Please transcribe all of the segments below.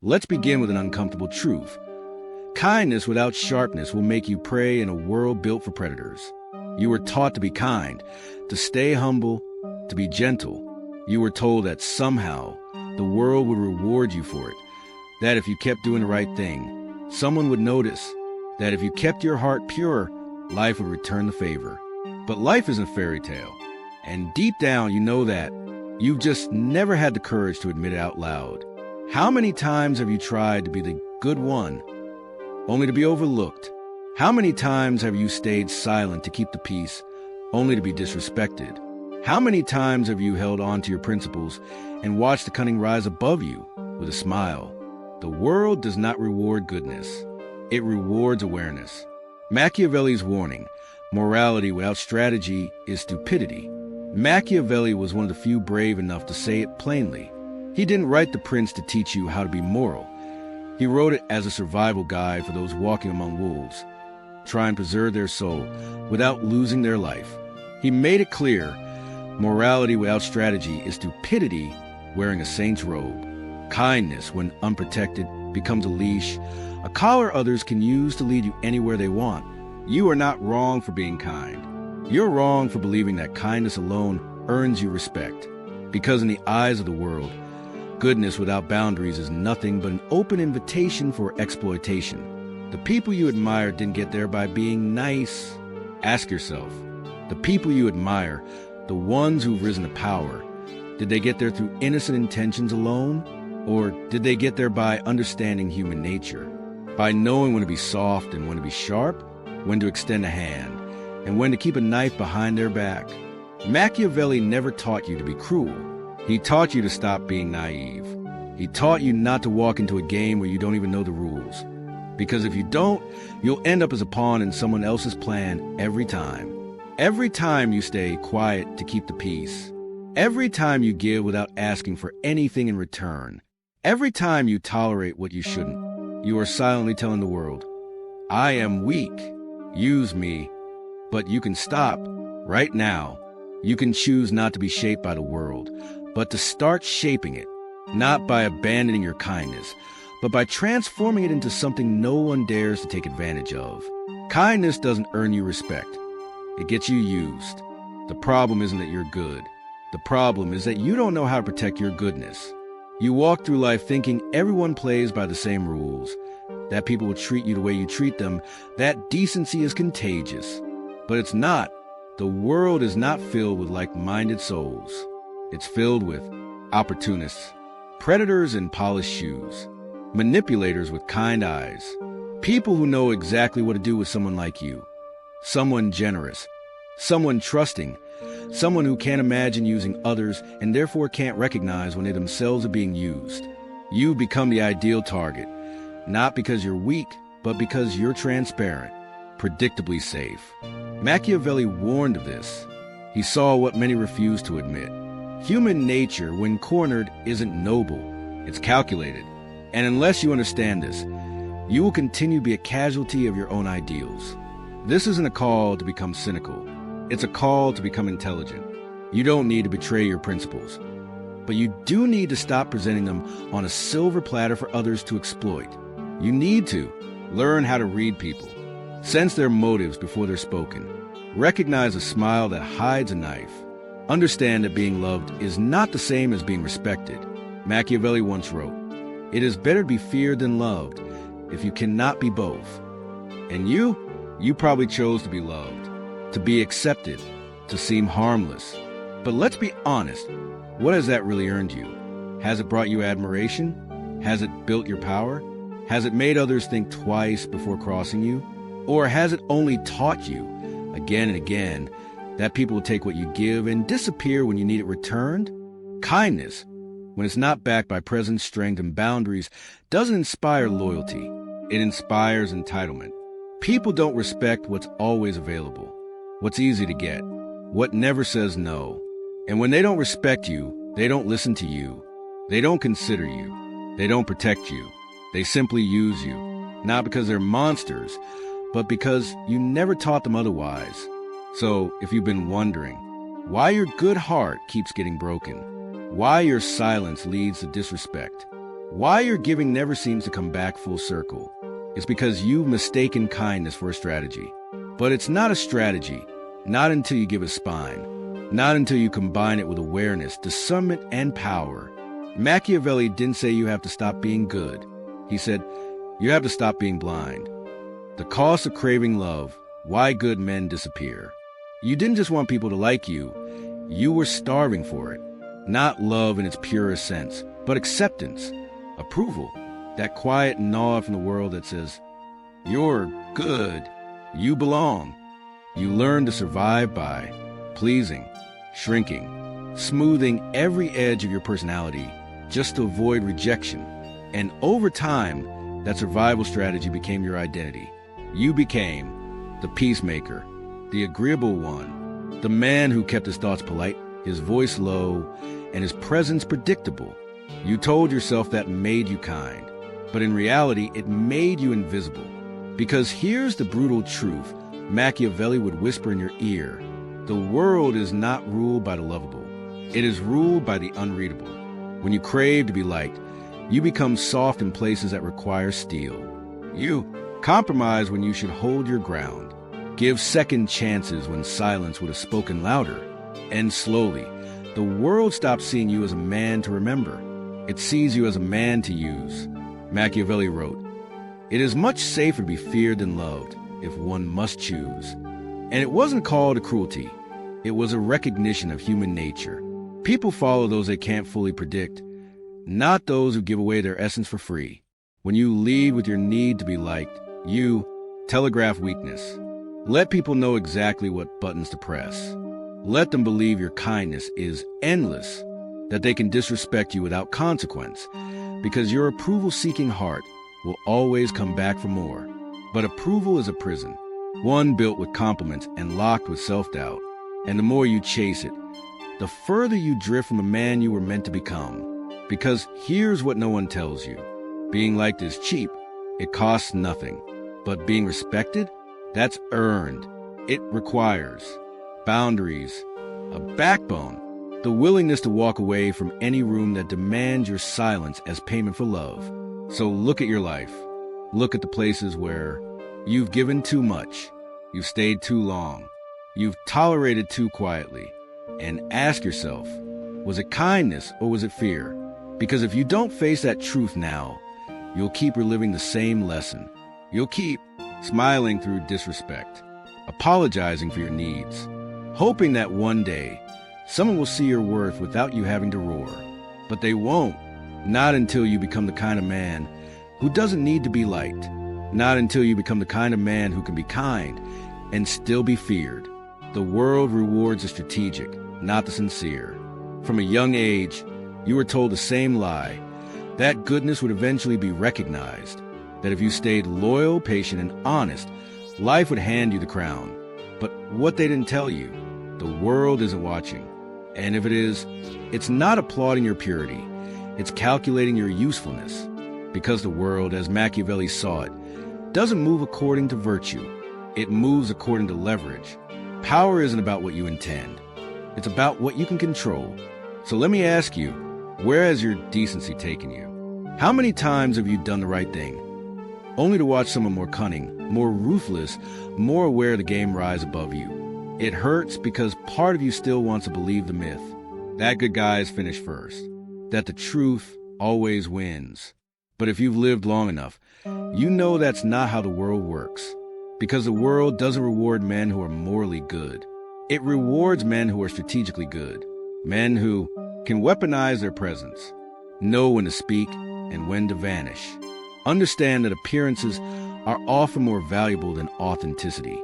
Let's begin with an uncomfortable truth. Kindness without sharpness will make you prey in a world built for predators. You were taught to be kind, to stay humble, to be gentle. You were told that somehow the world would reward you for it, that if you kept doing the right thing, someone would notice, that if you kept your heart pure, life would return the favor. But life isn't a fairy tale, and deep down you know that. You've just never had the courage to admit it out loud. How many times have you tried to be the good one, only to be overlooked? How many times have you stayed silent to keep the peace, only to be disrespected? How many times have you held on to your principles and watched the cunning rise above you with a smile? The world does not reward goodness. It rewards awareness. Machiavelli's warning, morality without strategy is stupidity. Machiavelli was one of the few brave enough to say it plainly. He didn't write The Prince to teach you how to be moral. He wrote it as a survival guide for those walking among wolves, trying to preserve their soul without losing their life. He made it clear, morality without strategy is stupidity wearing a saint's robe. Kindness, when unprotected, becomes a leash, a collar others can use to lead you anywhere they want. You are not wrong for being kind. You're wrong for believing that kindness alone earns you respect. Because in the eyes of the world, goodness without boundaries is nothing but an open invitation for exploitation. The people you admire didn't get there by being nice. Ask yourself, the people you admire, the ones who've risen to power, did they get there through innocent intentions alone? Or did they get there by understanding human nature? By knowing when to be soft and when to be sharp, when to extend a hand, and when to keep a knife behind their back? Machiavelli never taught you to be cruel. He taught you to stop being naive. He taught you not to walk into a game where you don't even know the rules. Because if you don't, you'll end up as a pawn in someone else's plan every time. Every time you stay quiet to keep the peace. Every time you give without asking for anything in return. Every time you tolerate what you shouldn't, you are silently telling the world, I am weak. Use me. But you can stop right now. You can choose not to be shaped by the world, but to start shaping it, not by abandoning your kindness, but by transforming it into something no one dares to take advantage of. Kindness doesn't earn you respect. It gets you used. The problem isn't that you're good. The problem is that you don't know how to protect your goodness. You walk through life thinking everyone plays by the same rules, that people will treat you the way you treat them, that decency is contagious. But it's not. The world is not filled with like-minded souls. It's filled with opportunists, predators in polished shoes, manipulators with kind eyes, people who know exactly what to do with someone like you, someone generous, someone trusting, someone who can't imagine using others and therefore can't recognize when they themselves are being used. You become the ideal target, not because you're weak, but because you're transparent, predictably safe. Machiavelli warned of this. He saw what many refuse to admit. Human nature, when cornered, isn't noble. It's calculated. And unless you understand this, you will continue to be a casualty of your own ideals. This isn't a call to become cynical. It's a call to become intelligent. You don't need to betray your principles, but you do need to stop presenting them on a silver platter for others to exploit. You need to learn how to read people, sense their motives before they're spoken, recognize a smile that hides a knife, understand that being loved is not the same as being respected. Machiavelli once wrote, "It is better to be feared than loved if you cannot be both." And you probably chose to be loved, to be accepted, to seem harmless. But let's be honest, what has that really earned you? Has it brought you admiration? Has it built your power? Has it made others think twice before crossing you? Or has it only taught you, again and again, that people will take what you give and disappear when you need it returned? Kindness, when it's not backed by presence, strength, and boundaries, doesn't inspire loyalty. It inspires entitlement. People don't respect what's always available, what's easy to get, what never says no. And when they don't respect you, they don't listen to you. They don't consider you. They don't protect you. They simply use you, not because they're monsters, but because you never taught them otherwise. So if you've been wondering why your good heart keeps getting broken, why your silence leads to disrespect, Why your giving never seems to come back full circle is because you've mistaken kindness for a strategy. But it's not a strategy, not until you give it spine, not until you combine it with awareness, discernment, and power. Machiavelli didn't say you have to stop being good. He said, you have to stop being blind. The cost of craving love, why good men disappear. You didn't just want people to like you, you were starving for it. Not love in its purest sense, but acceptance, approval, that quiet nod from the world that says, you're good, you belong. You learn to survive by pleasing, shrinking, smoothing every edge of your personality just to avoid rejection. And over time, that survival strategy became your identity. You became the peacemaker, the agreeable one, the man who kept his thoughts polite, his voice low, and his presence predictable. You told yourself that made you kind, but in reality, it made you invisible. Because here's the brutal truth Machiavelli would whisper in your ear. The world is not ruled by the lovable. It is ruled by the unreadable. When you crave to be liked, you become soft in places that require steel. You compromise when you should hold your ground. Give second chances when silence would have spoken louder. And slowly, the world stops seeing you as a man to remember. It sees you as a man to use. Machiavelli wrote, "It is much safer to be feared than loved, if one must choose." And it wasn't called a cruelty. It was a recognition of human nature. People follow those they can't fully predict, not those who give away their essence for free. When you lead with your need to be liked, you telegraph weakness. Let people know exactly what buttons to press. Let them believe your kindness is endless, that they can disrespect you without consequence, because your approval-seeking heart will always come back for more. But approval is a prison, one built with compliments and locked with self-doubt. And the more you chase it, the further you drift from the man you were meant to become. Because here's what no one tells you. Being liked is cheap. It costs nothing. But being respected? That's earned. It requires boundaries, a backbone, the willingness to walk away from any room that demands your silence as payment for love. So look at your life. Look at the places where you've given too much, you've stayed too long, you've tolerated too quietly, and ask yourself, was it kindness or was it fear? Because if you don't face that truth now, you'll keep reliving the same lesson. You'll keep smiling through disrespect, apologizing for your needs, hoping that one day someone will see your worth without you having to roar. But they won't, not until you become the kind of man who doesn't need to be liked, not until you become the kind of man who can be kind and still be feared. The world rewards the strategic, not the sincere. From a young age, you were told the same lie, that goodness would eventually be recognized, that if you stayed loyal, patient, and honest, life would hand you the crown. But what they didn't tell you, the world isn't watching. And if it is, it's not applauding your purity, it's calculating your usefulness. Because the world, as Machiavelli saw it, doesn't move according to virtue. It moves according to leverage. Power isn't about what you intend. It's about what you can control. So let me ask you, where has your decency taken you? How many times have you done the right thing, only to watch someone more cunning, more ruthless, more aware of the game rise above you? It hurts because part of you still wants to believe the myth, that good guys finish first, that the truth always wins. But if you've lived long enough, you know that's not how the world works. Because the world doesn't reward men who are morally good. It rewards men who are strategically good. Men who can weaponize their presence, know when to speak and when to vanish. Understand that appearances are often more valuable than authenticity.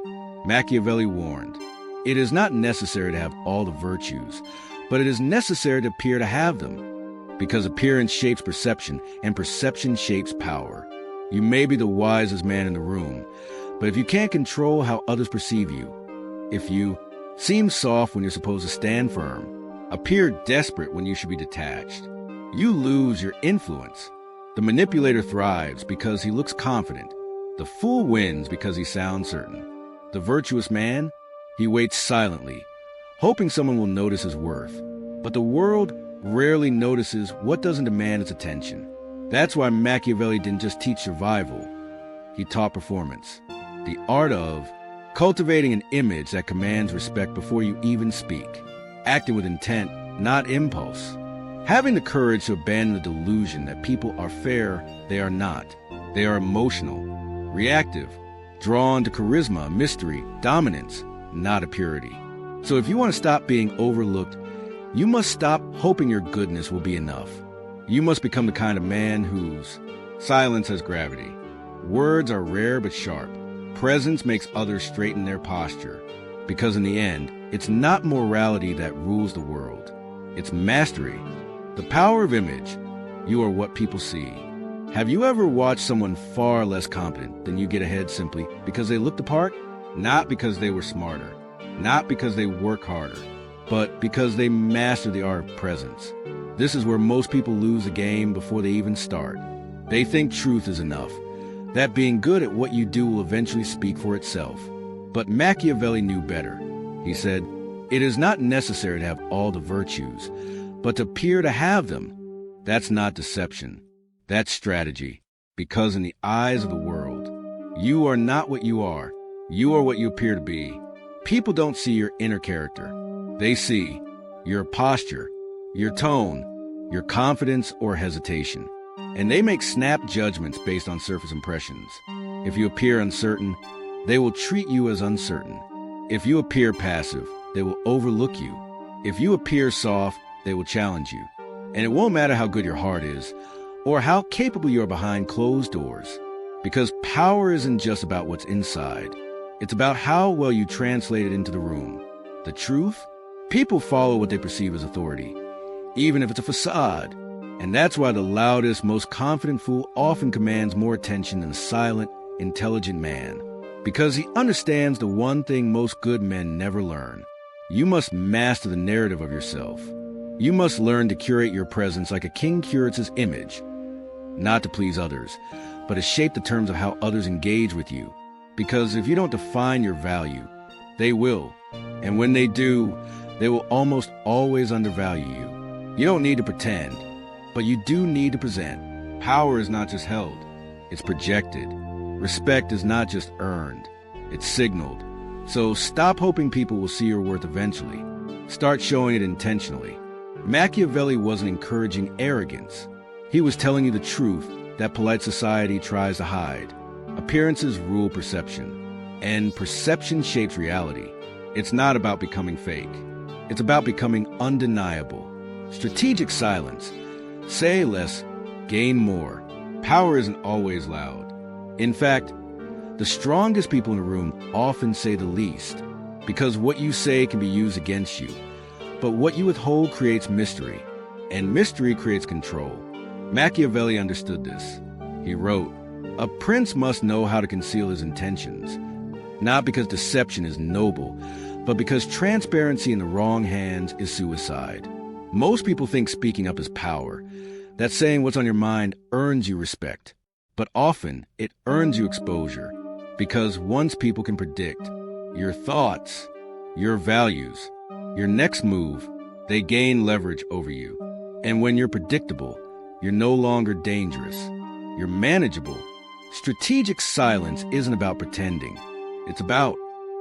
Machiavelli warned, it is not necessary to have all the virtues, but it is necessary to appear to have them. Because appearance shapes perception, and perception shapes power. You may be the wisest man in the room, but if you can't control how others perceive you, if you seem soft when you're supposed to stand firm, appear desperate when you should be detached, you lose your influence. The manipulator thrives because he looks confident. The fool wins because he sounds certain. The virtuous man, he waits silently, hoping someone will notice his worth. But the world rarely notices what doesn't demand its attention. That's why Machiavelli didn't just teach survival. He taught performance. The art of cultivating an image that commands respect before you even speak. Acting with intent, not impulse. Having the courage to abandon the delusion that people are fair, they are not. They are emotional, reactive, drawn to charisma, mystery, dominance, not a purity. So if you want to stop being overlooked, you must stop hoping your goodness will be enough. You must become the kind of man whose silence has gravity. Words are rare but sharp. Presence makes others straighten their posture. Because in the end, it's not morality that rules the world. It's mastery. The power of image. You are what people see. Have you ever watched someone far less competent than you get ahead simply because they looked the part? Not because they were smarter. Not because they work harder. But because they master the art of presence. This is where most people lose the game before they even start. They think truth is enough. That being good at what you do will eventually speak for itself. But Machiavelli knew better. He said, "It is not necessary to have all the virtues, but to appear to have them. That's not deception. That's strategy. Because in the eyes of the world, you are not what you are. You are what you appear to be. People don't see your inner character. They see your posture, your tone, your confidence or hesitation. And they make snap judgments based on surface impressions. If you appear uncertain, they will treat you as uncertain. If you appear passive, they will overlook you. If you appear soft, they will challenge you. And it won't matter how good your heart is, or how capable you are behind closed doors. Because power isn't just about what's inside. It's about how well you translate it into the room. The truth? People follow what they perceive as authority, even if it's a facade. And that's why the loudest, most confident fool often commands more attention than a silent, intelligent man. Because he understands the one thing most good men never learn. You must master the narrative of yourself. You must learn to curate your presence like a king curates his image. Not to please others, but to shape the terms of how others engage with you. Because if you don't define your value, they will. And when they do, they will almost always undervalue you. You don't need to pretend, but you do need to present. Power is not just held, it's projected. Respect is not just earned, it's signaled. So stop hoping people will see your worth eventually. Start showing it intentionally. Machiavelli wasn't encouraging arrogance. He was telling you the truth that polite society tries to hide. Appearances rule perception, and perception shapes reality. It's not about becoming fake. It's about becoming undeniable. Strategic silence. Say less, gain more. Power isn't always loud. In fact, the strongest people in a room often say the least, because what you say can be used against you. But what you withhold creates mystery, and mystery creates control. Machiavelli understood this. He wrote, "A prince must know how to conceal his intentions, not because deception is noble, but because transparency in the wrong hands is suicide." Most people think speaking up is power, that saying what's on your mind earns you respect. But often, it earns you exposure, because once people can predict your thoughts, your values, your next move, they gain leverage over you. And when you're predictable, you're no longer dangerous. You're manageable. Strategic silence isn't about pretending. It's about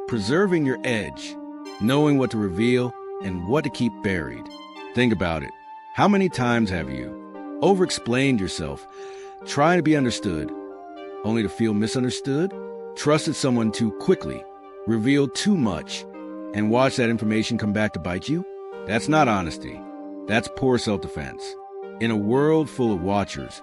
preserving your edge, knowing what to reveal and what to keep buried. Think about it. How many times have you over-explained yourself, trying to be understood, only to feel misunderstood? Trusted someone too quickly, revealed too much, and watched that information come back to bite you? That's not honesty. That's poor self-defense. In a world full of watchers,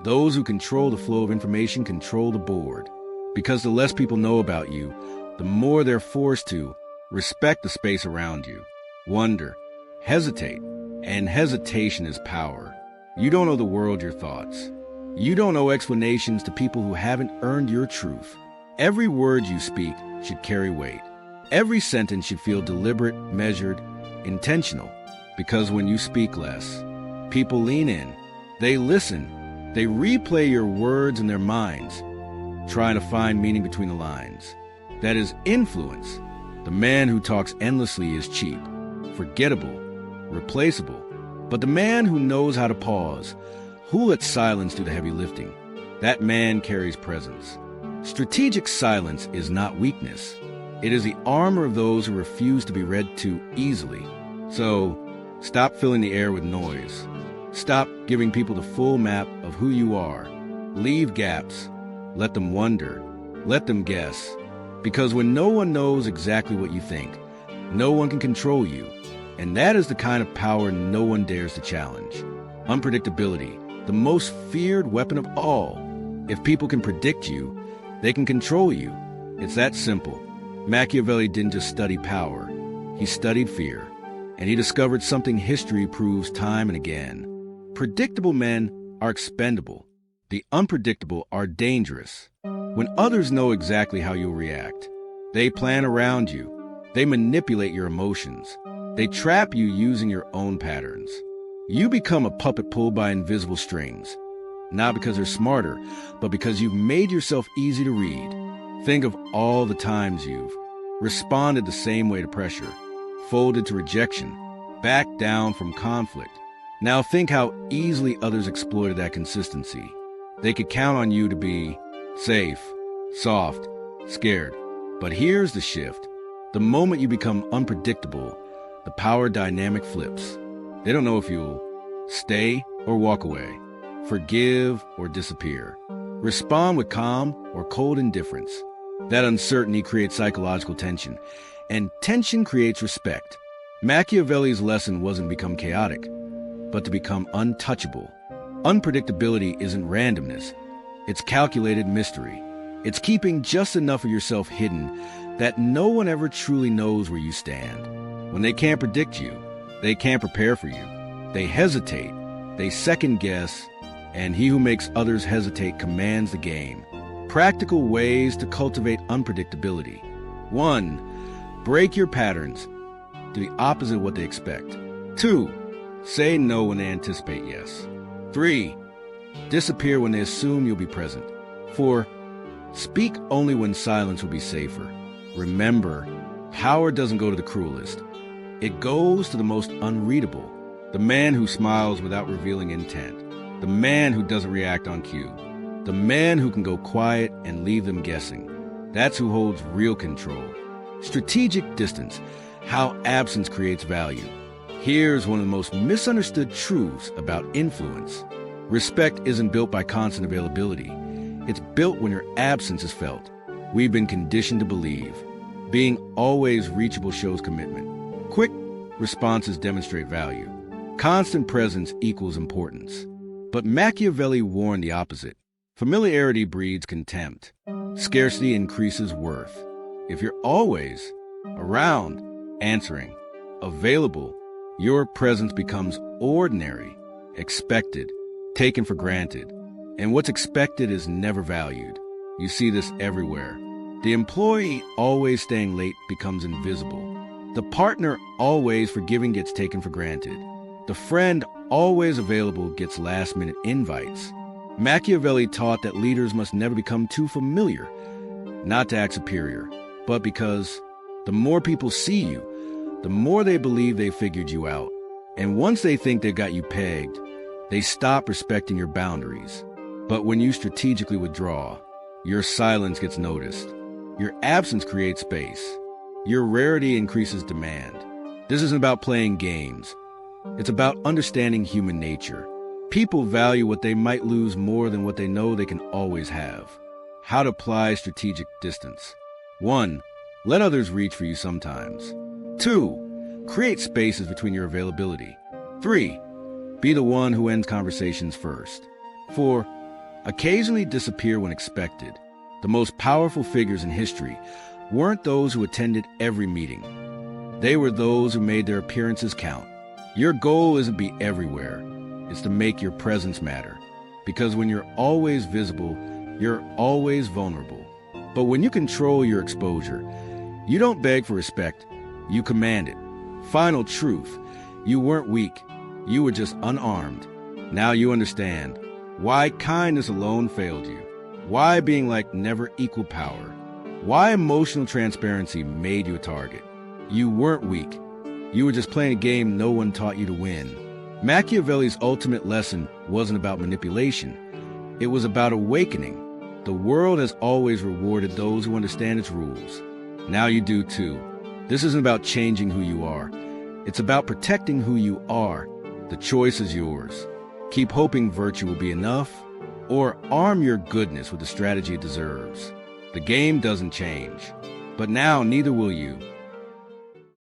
those who control the flow of information control the board. Because the less people know about you, the more they're forced to respect the space around you, wonder, hesitate, and hesitation is power. You don't owe the world your thoughts. You don't owe explanations to people who haven't earned your truth. Every word you speak should carry weight. Every sentence should feel deliberate, measured, intentional. Because when you speak less, people lean in. They listen. They replay your words in their minds, trying to find meaning between the lines. That is influence. The man who talks endlessly is cheap, forgettable, replaceable. But the man who knows how to pause, Who lets silence do the heavy lifting? That man carries presence. Strategic silence is not weakness. It is the armor of those who refuse to be read to easily. So, stop filling the air with noise. Stop giving people the full map of who you are. Leave gaps. Let them wonder. Let them guess. Because when no one knows exactly what you think, no one can control you. And that is the kind of power no one dares to challenge. Unpredictability, the most feared weapon of all. If people can predict you, they can control you. It's that simple. Machiavelli didn't just study power. He studied fear. And he discovered something history proves time and again. Predictable men are expendable. The unpredictable are dangerous. When others know exactly how you'll react, they plan around you. They manipulate your emotions. They trap you using your own patterns. You become a puppet pulled by invisible strings, not because they're smarter, but because you've made yourself easy to read. Think of all the times you've responded the same way to pressure, folded to rejection, backed down from conflict. Now think how easily others exploited that consistency. They could count on you to be safe, soft, scared. But here's the shift. The moment you become unpredictable, the power dynamic flips. They don't know if you'll stay or walk away, forgive or disappear, respond with calm or cold indifference. That uncertainty creates psychological tension, and tension creates respect. Machiavelli's lesson wasn't to become chaotic, but to become untouchable. Unpredictability isn't randomness. It's calculated mystery. It's keeping just enough of yourself hidden that no one ever truly knows where you stand. When they can't predict you, they can't prepare for you. They hesitate, they second guess, and he who makes others hesitate commands the game. Practical ways to cultivate unpredictability. 1. Break your patterns. Do the opposite of what they expect. 2. Say no when they anticipate yes. 3. Disappear when they assume you'll be present. 4. Speak only when silence will be safer. Remember, power doesn't go to the cruelest. It goes to the most unreadable. The man who smiles without revealing intent. The man who doesn't react on cue. The man who can go quiet and leave them guessing. That's who holds real control. Strategic distance. How absence creates value. Here's one of the most misunderstood truths about influence. Respect isn't built by constant availability. It's built when your absence is felt. We've been conditioned to believe being always reachable shows commitment. Quick responses demonstrate value. Constant presence equals importance. But Machiavelli warned the opposite. Familiarity breeds contempt. Scarcity increases worth. If you're always around, answering, available, your presence becomes ordinary, expected, taken for granted. And what's expected is never valued. You see this everywhere. The employee always staying late becomes invisible. The partner always forgiving gets taken for granted. The friend always available gets last-minute invites. Machiavelli taught that leaders must never become too familiar, not to act superior, but because the more people see you, the more they believe they figured you out. And once they think they've got you pegged, they stop respecting your boundaries. But when you strategically withdraw, your silence gets noticed. Your absence creates space. Your rarity increases demand. This isn't about playing games. It's about understanding human nature. People value what they might lose more than what they know they can always have. How to apply strategic distance. 1. Let others reach for you sometimes. 2. Create spaces between your availability. 3. Be the one who ends conversations first. 4. Occasionally disappear when expected. The most powerful figures in history weren't those who attended every meeting. They were those who made their appearances count. Your goal isn't to be everywhere. It's to make your presence matter. Because when you're always visible, you're always vulnerable. But when you control your exposure, you don't beg for respect, you command it. Final truth, you weren't weak, you were just unarmed. Now you understand why kindness alone failed you, why being liked never equaled power, why emotional transparency made you a target. You weren't weak, you were just playing a game no one taught you to win. Machiavelli's ultimate lesson wasn't about manipulation. It was about awakening. The world has always rewarded those who understand its rules. Now you do too. This isn't about changing who you are. It's about protecting who you are. The choice is yours. Keep hoping virtue will be enough, or arm your goodness with the strategy it deserves. The game doesn't change, but now neither will you.